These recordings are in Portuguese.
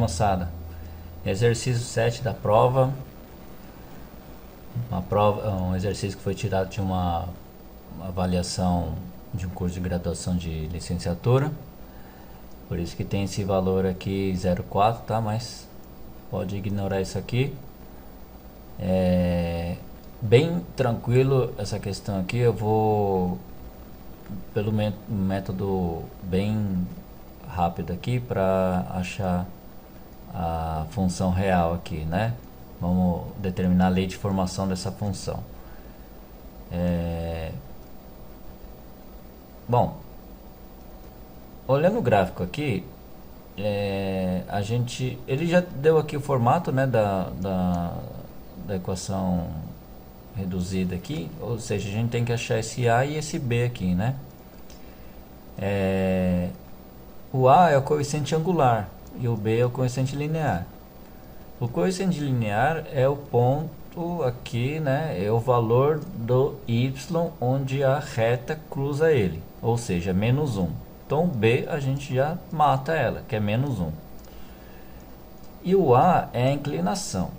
moçada? Exercício 7 da prova. Um exercício que foi tirado de uma avaliação de um curso de graduação de licenciatura. Por isso que tem esse valor aqui 0,4, tá? Mas pode ignorar isso aqui. É bem tranquilo essa questão aqui. Eu vou pelo método bem rápido aqui para achar a função real aqui, né? Vamos determinar a lei de formação dessa função. Bom, olhando o gráfico aqui, ele já deu aqui o formato, né, da equação reduzida aqui, ou seja, a gente tem que achar esse A e esse B aqui, né? O A é o coeficiente angular e o B é o coeficiente linear. O coeficiente linear é o ponto aqui, né? É o valor do y onde a reta cruza ele, ou seja, menos 1. Então o B a gente já mata ela, que é menos 1. E o A é a inclinação.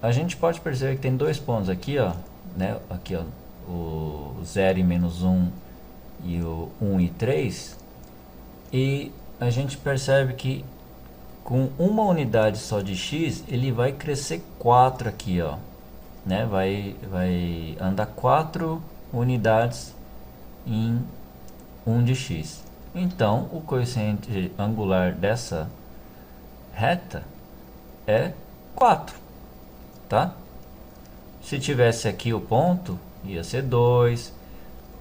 A gente pode perceber que tem dois pontos aqui, ó, né? Aqui, ó, o 0 e menos 1 e o 1 e 3. E a gente percebe que com uma unidade só de x, ele vai crescer 4 aqui, ó, né? Vai andar 4 unidades em 1 de x. Então, o coeficiente angular dessa reta é 4, tá? Se tivesse aqui o ponto, ia ser 2.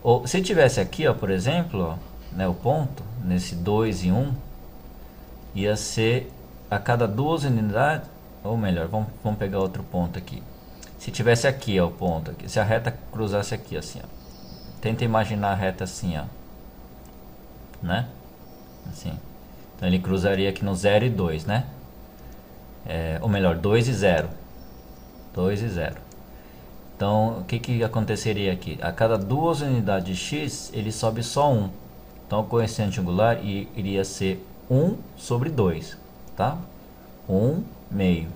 Ou se tivesse aqui, ó, por exemplo, ó, né, o ponto, nesse 2 e 1, ia ser a cada duas unidades, ou melhor, vamos pegar outro ponto aqui. Se tivesse aqui, ó, o ponto aqui, se a reta cruzasse aqui assim, ó. Tenta imaginar a reta assim, ó, né? Assim. Então ele cruzaria aqui no 0 e 2, né? Ou melhor, 2 e 0. 2 e 0. Então, o que aconteceria aqui? A cada duas unidades de x, ele sobe só 1. Então, o coeficiente angular iria ser 1 sobre 2, tá? 1 meio.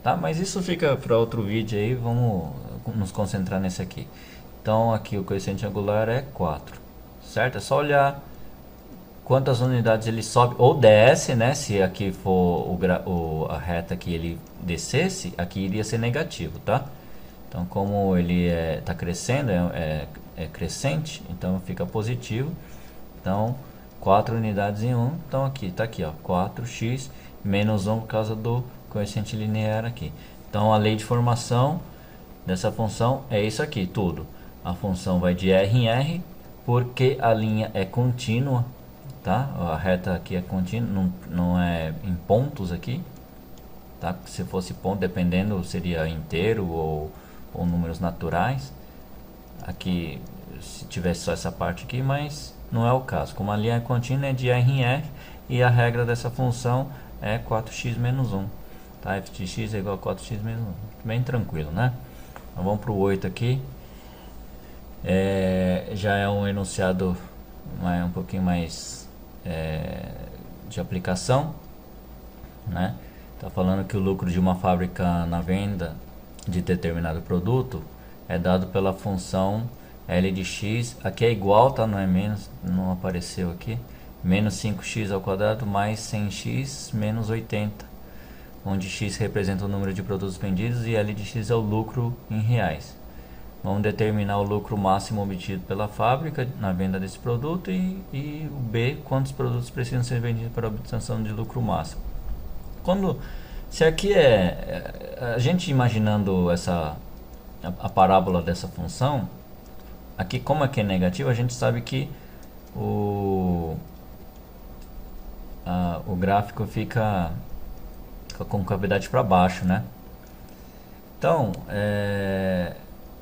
Tá? Mas isso fica para outro vídeo aí, vamos nos concentrar nesse aqui. Então, aqui o coeficiente angular é 4, certo? É só olhar quantas unidades ele sobe ou desce, né? Se aqui for a reta que ele descesse, aqui iria ser negativo, tá? Então, como ele está crescendo, é crescente, então fica positivo. Então, 4 unidades em 1, então aqui, tá aqui, ó, 4x menos 1 por causa do coeficiente linear aqui. Então, a lei de formação dessa função é isso aqui, tudo. A função vai de R em R, porque a linha é contínua, tá? A reta aqui é contínua, não é em pontos aqui, tá? Se fosse ponto, dependendo, seria inteiro ou números naturais. Aqui, se tivesse só essa parte aqui, mas não é o caso. Como a linha é contínua, é de R em R, e a regra dessa função é 4x menos 1. Tá? F de x é igual a 4x menos 1. Bem tranquilo, né? Então vamos para o 8 aqui. Já é um enunciado um pouquinho mais de aplicação, né? Tá falando que o lucro de uma fábrica na venda de determinado produto é dado pela função L de x, aqui é igual, tá? Não é menos, não apareceu aqui, menos 5x ao quadrado mais 100x menos 80, onde x representa o número de produtos vendidos e L de x é o lucro em reais. Vamos determinar o lucro máximo obtido pela fábrica na venda desse produto e o B, quantos produtos precisam ser vendidos para a obtenção de lucro máximo. Se aqui a gente imaginando a parábola dessa função, aqui como aqui é negativo, a gente sabe que o gráfico fica com a concavidade para baixo, né? Então,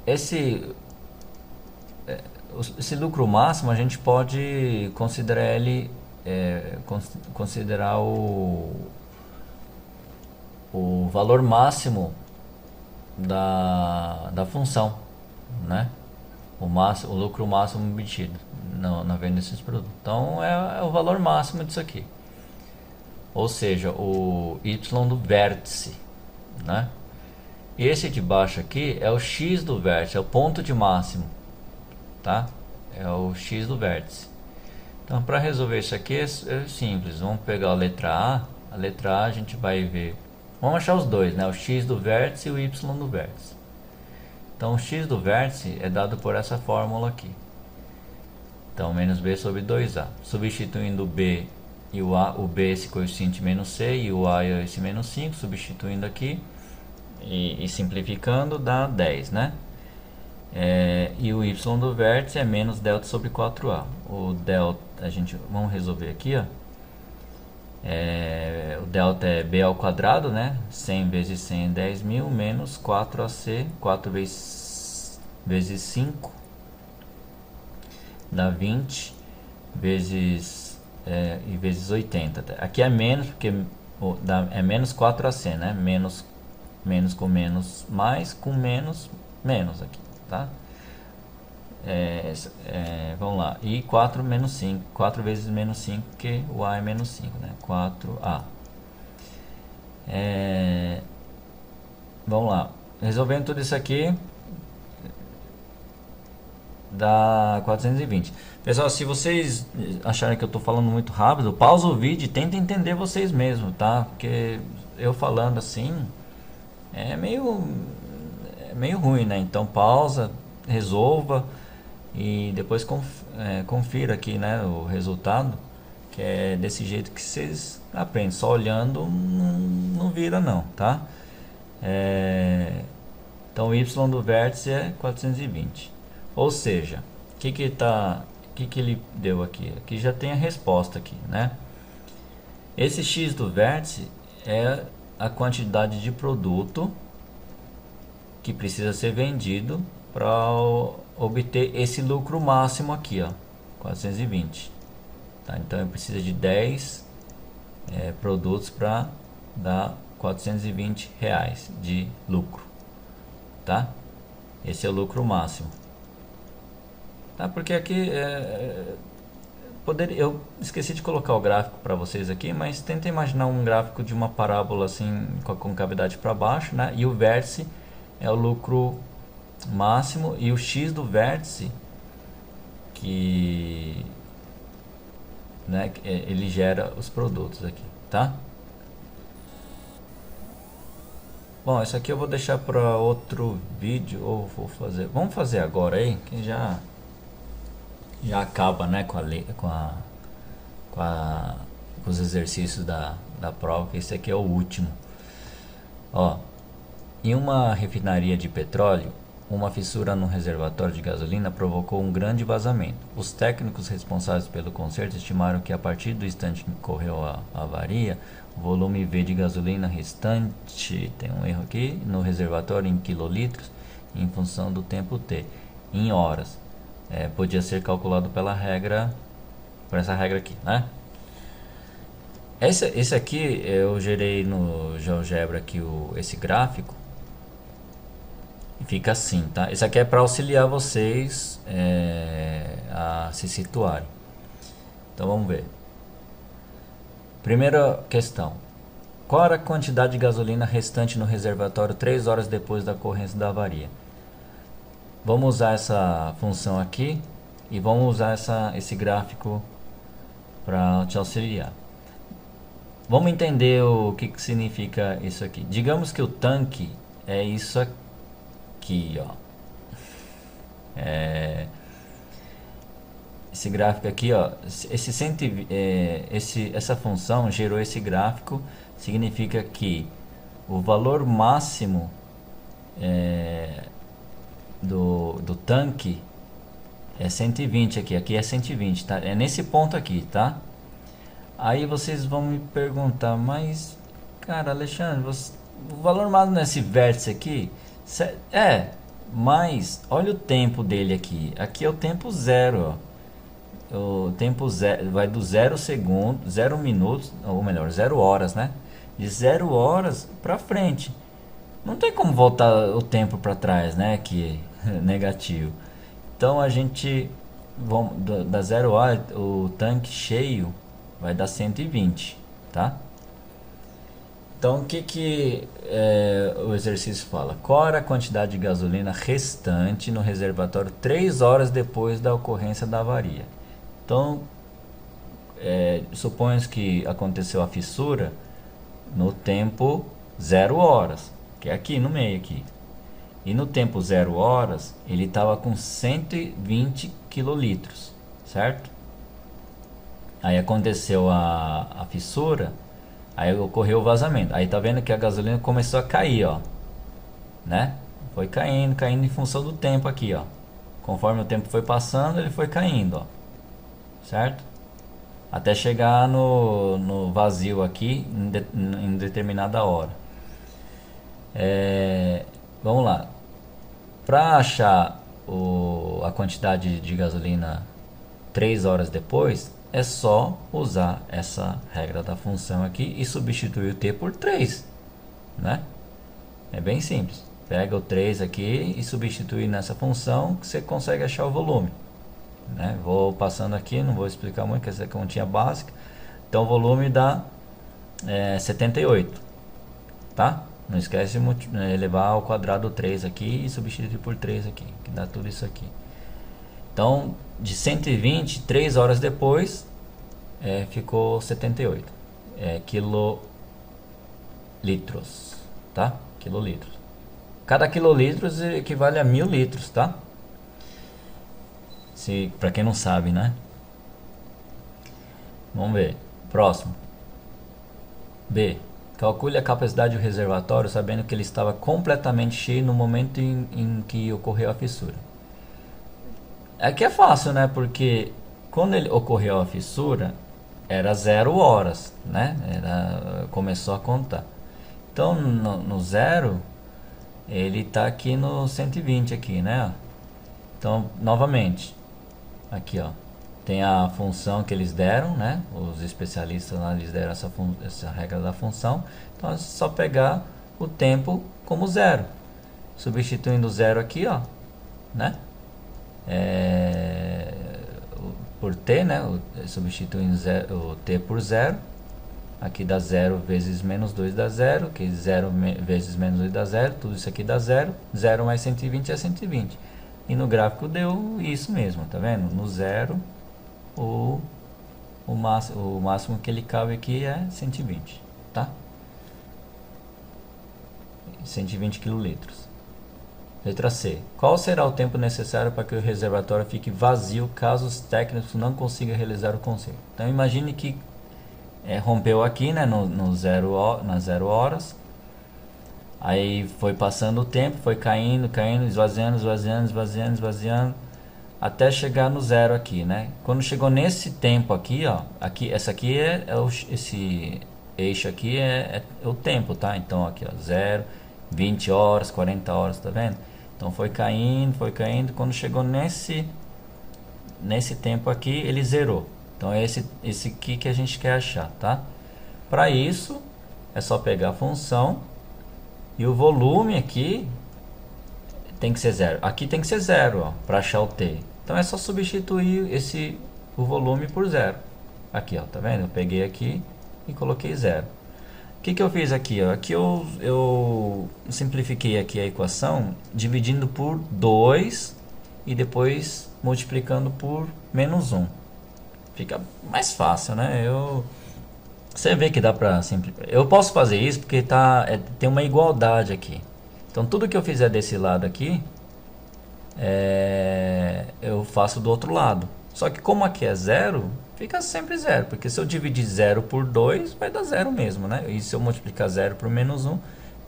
esse lucro máximo a gente pode considerar ele considerar o valor máximo da função, né? O lucro máximo obtido na venda desses produtos. Então é o valor máximo disso aqui. ou seja, o y do vértice, né? Esse de baixo aqui é o x do vértice, é o ponto de máximo, tá? É o x do vértice. Então, para resolver isso aqui é simples. Vamos pegar a letra A. A letra A a gente vai ver. Vamos achar os dois, né? O x do vértice e o y do vértice. Então, o x do vértice é dado por essa fórmula aqui. Então, menos b sobre 2a. Substituindo o b e o a, o b esse coeficiente menos c e o a esse menos 5. Substituindo aqui e simplificando dá 10, né? E o y do vértice é menos delta sobre 4a. O delta, vamos resolver aqui, ó. O delta é b ao quadrado, né? 100 vezes 100 é 10.000, menos 4ac, 4 vezes 5 dá 20, vezes, e vezes 80. Aqui é menos, porque é menos 4ac, né? Menos com menos, mais com menos, menos aqui, tá? Vamos lá, e 4 menos 5, 4 vezes menos 5, porque o a é menos 5, né? 4a. Vamos lá, resolvendo tudo isso aqui dá 420. Pessoal, se vocês acharem que eu estou falando muito rápido, pausa o vídeo e tenta entender vocês mesmos, tá? Porque eu falando assim é meio ruim, né? Então pausa, resolva e depois confira aqui, né, o resultado, que é desse jeito que vocês aprendem. Só olhando não vira não, tá? Então o y do vértice é 420. Ou seja, o que ele deu aqui? Aqui já tem a resposta aqui, né? Esse x do vértice é a quantidade de produto que precisa ser vendido para obter esse lucro máximo aqui, ó, 420. Tá? Então eu preciso de 10 produtos para dar 420 reais de lucro, tá? Esse é o lucro máximo, tá? Porque aqui eu esqueci de colocar o gráfico para vocês aqui, mas tenta imaginar um gráfico de uma parábola assim com a concavidade para baixo, né? E o vértice é o lucro máximo e o x do vértice que, né, ele gera os produtos aqui, tá? Bom, isso aqui eu vou deixar para outro vídeo, ou vamos fazer agora aí, que já acaba, né, com os exercícios da prova, que esse aqui é o último. Ó, em uma refinaria de petróleo, uma fissura no reservatório de gasolina provocou um grande vazamento. Os técnicos responsáveis pelo conserto estimaram que a partir do instante que ocorreu a avaria, o volume V de gasolina restante, tem um erro aqui, no reservatório em quilolitros, em função do tempo T, em horas. Podia ser calculado por essa regra aqui, né? Esse aqui eu gerei no GeoGebra aqui esse gráfico. Fica assim, tá? Isso aqui é para auxiliar vocês a se situarem. Então vamos ver. Primeira questão: qual era a quantidade de gasolina restante no reservatório 3 horas depois da ocorrência da avaria? Vamos usar essa função aqui e vamos usar esse gráfico para te auxiliar. Vamos entender o que significa isso aqui. Digamos que o tanque é isso aqui, ó. Esse gráfico aqui, ó, essa função gerou esse gráfico. Significa que o valor máximo do tanque é 120 aqui é 120, tá? É nesse ponto aqui, tá? Aí vocês vão me perguntar, mas cara, Alexandre, o valor máximo nesse vértice aqui mas olha o tempo dele aqui. Aqui é o tempo zero, ó. O tempo zero vai do 0 segundo, 0 minutos, ou melhor, 0 horas, né? De 0 horas para frente. Não tem como voltar o tempo para trás, né? Que é negativo. Então a gente da 0 hora, o tanque cheio vai dar 120, tá? Então, o que o exercício fala? Qual era a quantidade de gasolina restante no reservatório 3 horas depois da ocorrência da avaria? Então, suponha que aconteceu a fissura no tempo 0 horas, que é aqui no meio aqui. E no tempo 0 horas, ele estava com 120 quilolitros, certo? Aí aconteceu a fissura, aí ocorreu o vazamento. Aí tá vendo que a gasolina começou a cair, ó, né? Foi caindo, caindo em função do tempo aqui, ó. Conforme o tempo foi passando, ele foi caindo, ó, certo? Até chegar no vazio aqui em determinada hora. Vamos lá. Para achar a quantidade de gasolina 3 horas depois, é só usar essa regra da função aqui e substituir o t por 3, né? É bem simples. Pega o 3 aqui e substitui nessa função que você consegue achar o volume, né? Vou passando aqui, não vou explicar muito, que essa é a continha básica. Então o volume dá 78, tá? Não esquece de elevar ao quadrado 3 aqui e substituir por 3 aqui, que dá tudo isso aqui. Então, de 120, 3 horas depois, ficou 78 quilolitros, tá? Quilolitros. Cada quilolitro equivale a 1000 litros, tá? Para quem não sabe, né? Vamos ver. Próximo. B. Calcule a capacidade do reservatório sabendo que ele estava completamente cheio no momento em que ocorreu a fissura. Aqui é fácil, né? Porque quando ele ocorreu a fissura, era 0 horas, né? Começou a contar. Então, no 0, ele está aqui no 120 aqui, né? Então, novamente, aqui, ó, tem a função que eles deram, né? Os especialistas lá, eles deram essa regra da função. Então é só pegar o tempo como 0, substituindo o 0 aqui, ó, né? Por t, né? Substituindo o t por 0. Aqui dá 0 vezes menos 2 dá 0, que 0 vezes menos 2 dá 0, tudo isso aqui dá 0. 0 mais 120 é 120. E no gráfico deu isso mesmo, tá vendo? No 0, o máximo que ele cabe aqui é 120, tá? 120 quilolitros. Letra C. Qual será o tempo necessário para que o reservatório fique vazio caso os técnicos não consigam realizar o conserto? Então imagine que rompeu aqui, né, nas 0 horas. Aí foi passando o tempo, foi caindo, esvaziando, até chegar no 0 aqui, né? Quando chegou nesse tempo aqui, ó, essa aqui esse eixo aqui é o tempo, tá? Então aqui, ó, 0, 20 horas, 40 horas, tá vendo? Então foi caindo, quando chegou nesse tempo aqui, ele zerou. Então é esse aqui que a gente quer achar, tá? Para isso, é só pegar a função e o volume aqui tem que ser 0. Aqui tem que ser 0, ó, para achar o t. Então é só substituir o volume por 0. Aqui, ó, tá vendo? Eu peguei aqui e coloquei 0. O que eu fiz aqui, ó? Aqui eu simplifiquei aqui a equação dividindo por 2 e depois multiplicando por menos 1. Fica mais fácil, né? Você vê que dá pra simplificar. Eu posso fazer isso porque tem uma igualdade aqui. Então tudo que eu fizer desse lado aqui, eu faço do outro lado. Só que como aqui é 0, fica sempre 0. Porque se eu dividir 0 por 2, vai dar 0 mesmo, né? E se eu multiplicar 0 por menos 1,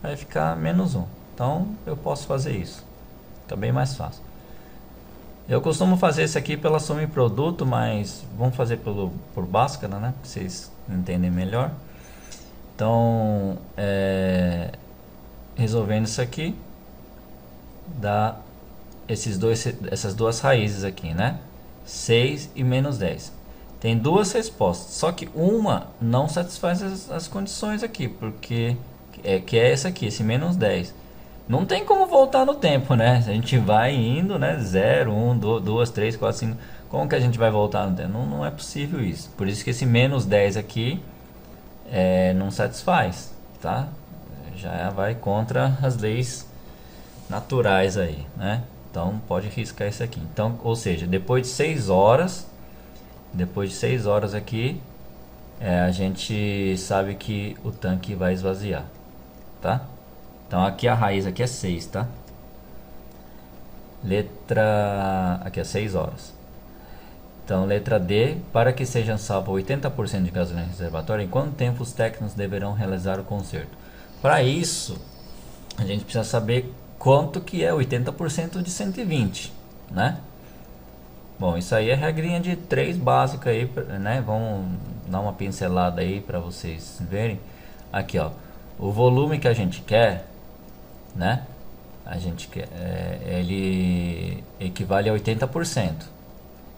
vai ficar menos 1. Então eu posso fazer isso. Fica bem mais fácil. Eu costumo fazer isso aqui pela soma e produto, mas vamos fazer por Bhaskara, né? Para vocês entenderem melhor. Então, resolvendo isso aqui, dá essas duas raízes aqui, né? 6 e menos 10. Tem duas respostas, só que uma não satisfaz as condições aqui, porque que é essa aqui, esse menos 10. Não tem como voltar no tempo, né? A gente vai indo, né? 0, 1, 2, 3, 4, 5. Como que a gente vai voltar no tempo? Não é possível isso. Por isso que esse menos 10 aqui não satisfaz. tá? Já vai contra as leis naturais aí, né? Então pode riscar isso aqui. Então, ou seja, depois de 6 horas, aqui, a gente sabe que o tanque vai esvaziar, tá? Então aqui a raiz aqui é 6, tá? Letra aqui é 6 horas. Então, letra D, para que sejam salvos 80% de gasolina no reservatório, em quanto tempo os técnicos deverão realizar o conserto? Para isso, a gente precisa saber quanto que é 80% de 120, né? Bom, isso aí é regrinha de 3 básica aí, né? Vamos dar uma pincelada aí para vocês verem. Aqui, ó, o volume que a gente quer, né? A gente quer, ele equivale a 80%.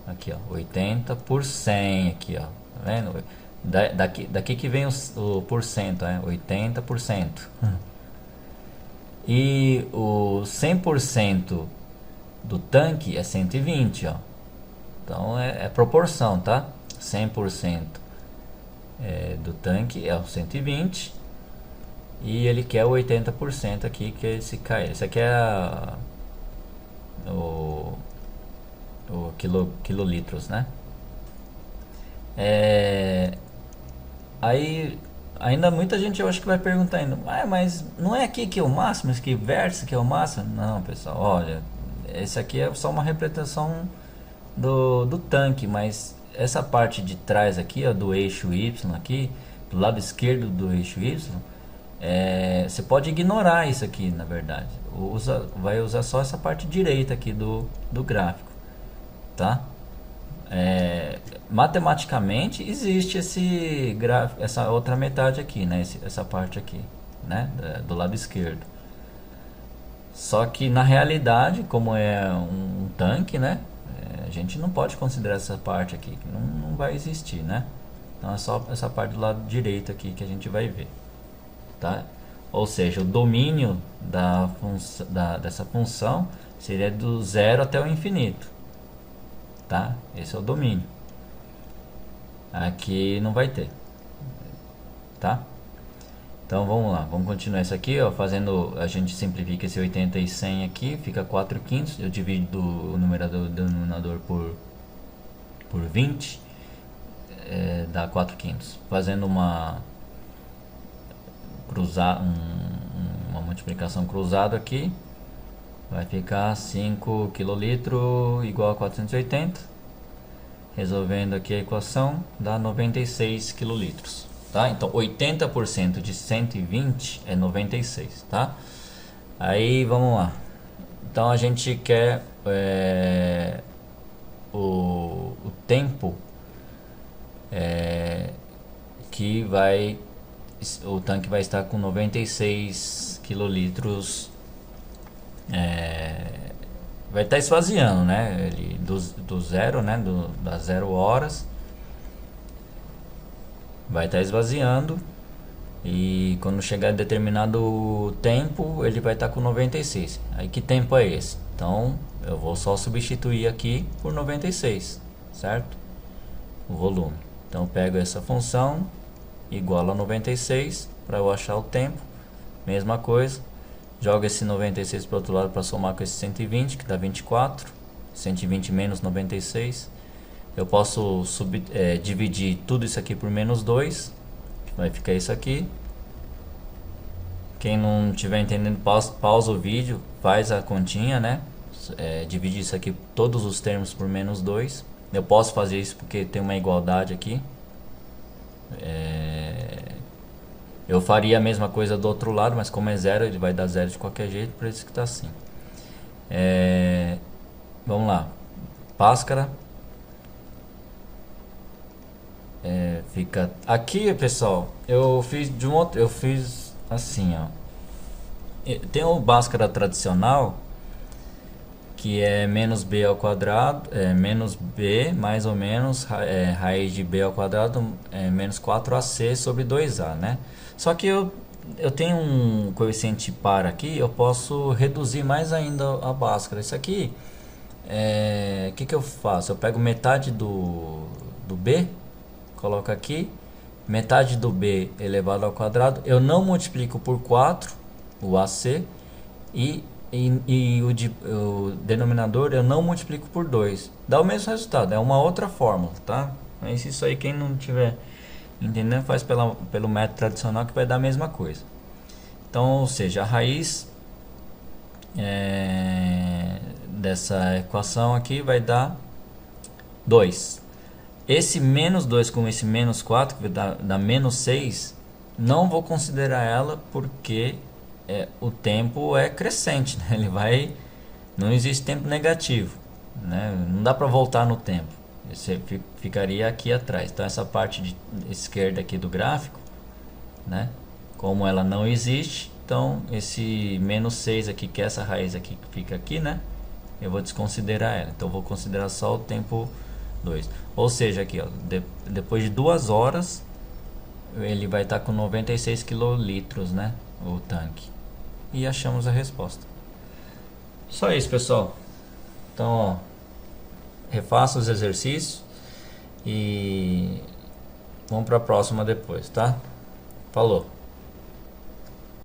Aqui, ó, 80 por 100 aqui, ó, tá vendo? Daqui que vem o porcento, 80%. E o 100% do tanque é 120, ó. Então é proporção, tá? 100% do tanque é o 120 e ele quer o 80% aqui, que é esse KL. Esse aqui é o quilolitros, né? Aí ainda muita gente eu acho que vai perguntar ainda, mas não é aqui que é o máximo, esse aqui vértice que é o máximo? Não, pessoal, olha, esse aqui é só uma representação do tanque, mas essa parte de trás aqui, ó, do eixo Y aqui, do lado esquerdo do eixo Y, você pode ignorar isso aqui, na verdade. Vai usar só essa parte direita aqui do gráfico, tá? Matematicamente existe essa outra metade aqui, né? Essa parte aqui, né? Do lado esquerdo. Só que na realidade, como é um tanque, né? A gente não pode considerar essa parte aqui, que não vai existir, né? Então é só essa parte do lado direito aqui que a gente vai ver, tá? Ou seja, o domínio dessa função seria do zero até o infinito, tá? Esse é o domínio. Aqui não vai ter, tá? Então vamos lá, vamos continuar isso aqui, ó, a gente simplifica esse 80 e 100 aqui, fica 4 quintos, eu divido o numerador e o denominador por 20, dá 4 quintos. Fazendo uma multiplicação cruzada aqui, vai ficar 5 kl igual a 480. Resolvendo aqui a equação, dá 96 kl, tá? Então 80% de 120 é 96, tá? Aí vamos lá. Então a gente quer o tempo que o tanque vai estar com 96 quilolitros, vai estar esvaziando, né? Ele do zero, né? Das 0 horas vai estar esvaziando, e quando chegar a determinado tempo ele vai estar com 96. Aí que tempo é esse? Então eu vou só substituir aqui por 96, certo? O volume. Então eu pego essa função igual a 96 para eu achar o tempo. Mesma coisa, joga esse 96 para o outro lado para somar com esse 120, que dá 24. 120 menos 96. Eu posso dividir tudo isso aqui por menos 2, vai ficar isso aqui. Quem não estiver entendendo, pausa o vídeo, faz a continha, né? Divide isso aqui, todos os termos, por menos 2. Eu posso fazer isso porque tem uma igualdade aqui. Eu faria a mesma coisa do outro lado, mas como é zero, ele vai dar zero de qualquer jeito, por isso que está assim. Vamos lá. Bhaskara. Fica aqui, pessoal. Eu fiz assim, ó. Tem o Bhaskara tradicional, que é menos b ao quadrado, menos b mais ou menos raiz de b ao quadrado menos 4ac sobre 2a, né? Só que eu tenho um coeficiente par aqui, eu posso reduzir mais ainda a Bhaskara. Isso aqui, que eu faço? Eu pego metade do b, coloco aqui, metade do b elevado ao quadrado, eu não multiplico por 4 o AC e o denominador eu não multiplico por 2. Dá o mesmo resultado, é uma outra fórmula, tá? Mas isso aí, quem não tiver entendendo, faz pelo método tradicional, que vai dar a mesma coisa. Então, ou seja, a raiz dessa equação aqui vai dar 2. Esse menos 2 com esse menos 4, que vai dar menos 6, não vou considerar ela porque o tempo é crescente, né? Não existe tempo negativo, né? Não dá para voltar no tempo. Você ficaria aqui atrás. Então essa parte de esquerda aqui do gráfico, né? Como ela não existe, então esse menos 6 aqui, que é essa raiz aqui que fica aqui, né? Eu vou desconsiderar ela. Então eu vou considerar só o tempo 2. Ou seja, aqui, ó, depois de 2 horas, ele vai estar com 96 quilolitros, né? O tanque. E achamos a resposta. Só isso, pessoal. Então, ó, refaça os exercícios e vamos para a próxima depois, tá? Falou!